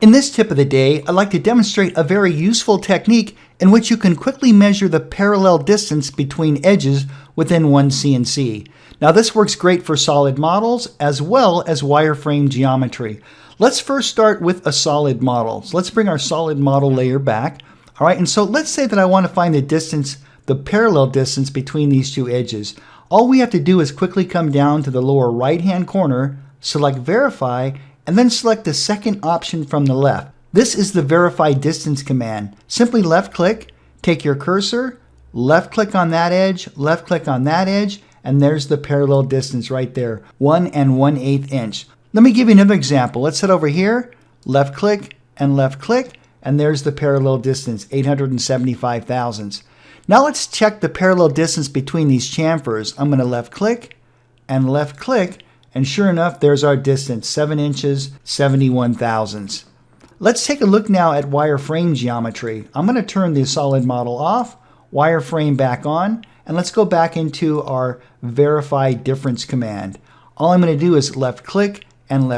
In this tip of the day, I'd like to demonstrate a very useful technique in which you can quickly measure the parallel distance between edges within OneCNC. Now this works great for solid models as well as wireframe geometry. Let's first start with a solid model. So let's bring our solid model layer back. All right, and so let's say that I want to find the distance, the parallel distance between these two edges. All we have to do is quickly come down to the lower right-hand corner, select Verify, and then select the second option from the left. This is the Verify Distance command. Simply left-click, take your cursor, left-click on that edge, left-click on that edge, and there's the parallel distance right there, 1 1/8 inch. Let me give you another example. Let's head over here, left-click, and there's the parallel distance, 875 thousandths. Now let's check the parallel distance between these chamfers. I'm going to left-click, and sure enough, there's our distance, 7 inches, 71 thousandths. Let's take a look now at wireframe geometry. I'm going to turn the solid model off, wireframe back on, and let's go back into our Verify Difference command. All I'm going to do is left-click, and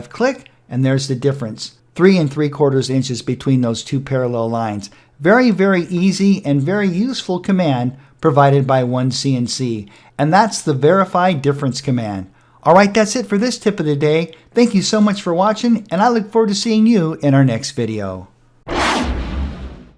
there's the difference, 3 3/4 inches between those two parallel lines. Very, very easy and very useful command provided by OneCNC, and that's the Verify Difference command. All right, that's it for this tip of the day. Thank you so much for watching, and I look forward to seeing you in our next video.